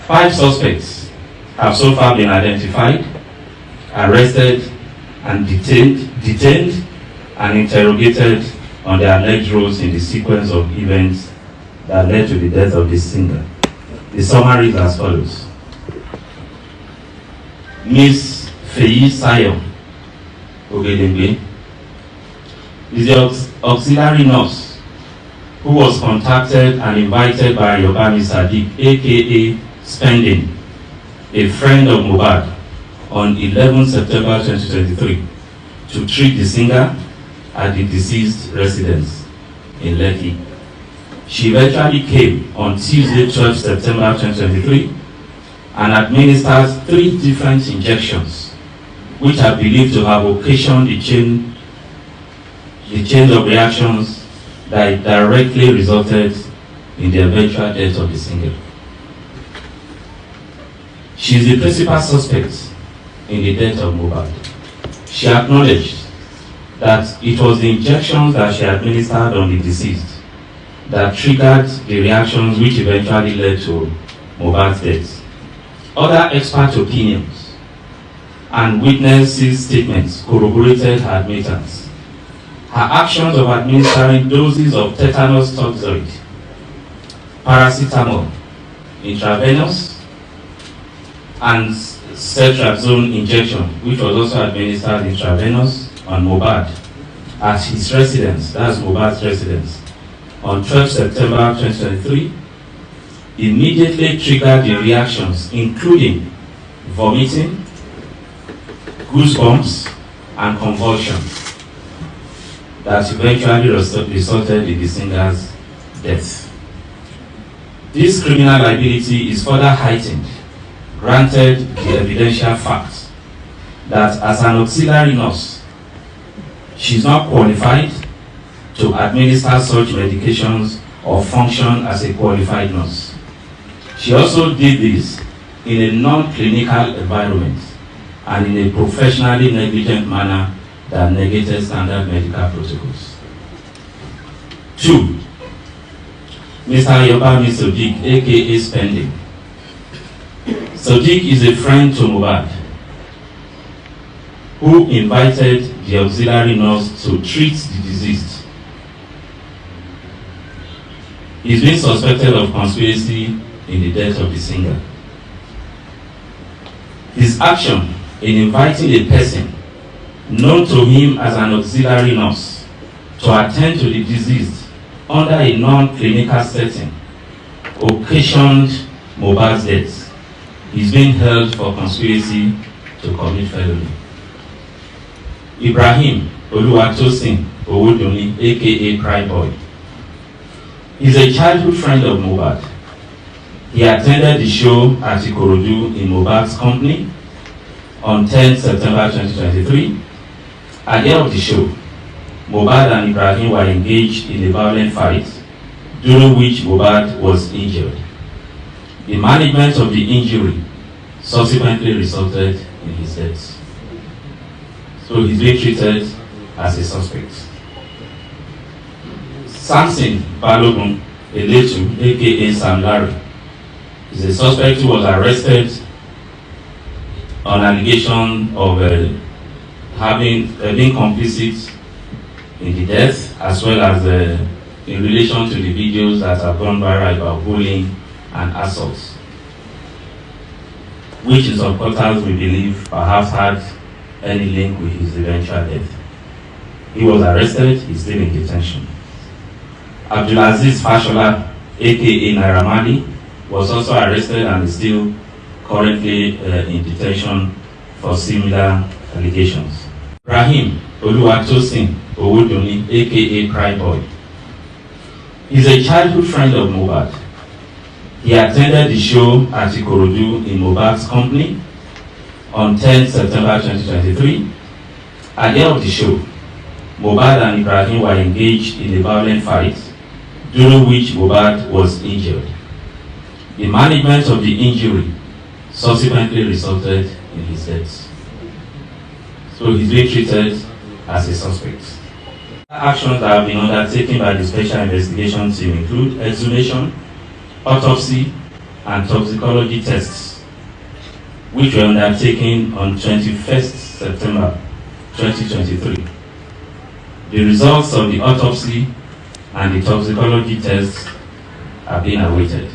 5 suspects have so far been identified, arrested, and detained and interrogated on their alleged roles in the sequence of events that led to the death of the singer. The summary is as follows. Ms. Feyi Sayo Ogedengbe is the auxiliary nurse who was contacted and invited by Yobami Sadiq, aka Spending, a friend of Mohbad, on 11 September 2023 to treat the singer at the deceased residence in Lekki. She eventually came on Tuesday, 12 September 2023 and administered 3 different injections, which are believed to have occasioned the chain of reactions that directly resulted in the eventual death of the singer. She is the principal suspect in the death of Mohbad. She acknowledged that it was the injections that she administered on the deceased that triggered the reactions which eventually led to Mohbad's death. Other expert opinions and witnesses' statements corroborated her admittance. Her actions of administering doses of tetanus toxoid, paracetamol, intravenous, and cetrazone injection, which was also administered intravenous on Mohbad at his residence, that's Mohbad's residence, on 12 September 2023, immediately triggered the reactions, including vomiting, goosebumps, and convulsions, that eventually resulted in the singer's death. This criminal liability is further heightened, granted the evidential fact that as an auxiliary nurse, she is not qualified to administer such medications or function as a qualified nurse. She also did this in a non-clinical environment and in a professionally negligent manner that negated standard medical protocols. 2. Mr. Yobami Sadiq, aka Spending. Sadiq is a friend to Mohbad who invited the auxiliary nurse to treat the deceased. He is being suspected of conspiracy in the death of the singer. His action in inviting a person known to him as an auxiliary nurse to attend to the deceased under a non-clinical setting occasioned Mohbad's death. He is being held for conspiracy to commit felony. Ibrahim Oluwatosin Owodunni, aka Cry Boy, is a childhood friend of Mohbad. He attended the show at Ikorodu in Mohbad's company on 10 September 2023. At the end of the show, Mohbad and Ibrahim were engaged in a violent fight, during which Mohbad was injured. The management of the injury subsequently resulted in his death. So he's being treated as a suspect. Samson Balogun Eletu, aka Sam Larry, is a suspect who was arrested on allegation of being complicit in the death, as well as in relation to the videos that have gone viral about bullying and assaults, which in some quarters we believe perhaps had any link with his eventual death. He was arrested, he's still in detention. Abdulaziz Fashola, aka Naira, was also arrested and is still currently in detention for similar allegations. Ibrahim Oluwatosin Owodunni, aka Cry Boy, is a childhood friend of Mohbad. He attended the show at Ikorodu in Mohbad's company on 10 September 2023. At the end of the show, Mohbad and Ibrahim were engaged in a violent fight, during which Mohbad was injured. The management of the injury subsequently resulted in his death. So he's being treated as a suspect. Actions that have been undertaken by the Special Investigation Team include exhumation, autopsy, and toxicology tests, which were undertaken on 21st September 2023. The results of the autopsy and the toxicology tests are being awaited.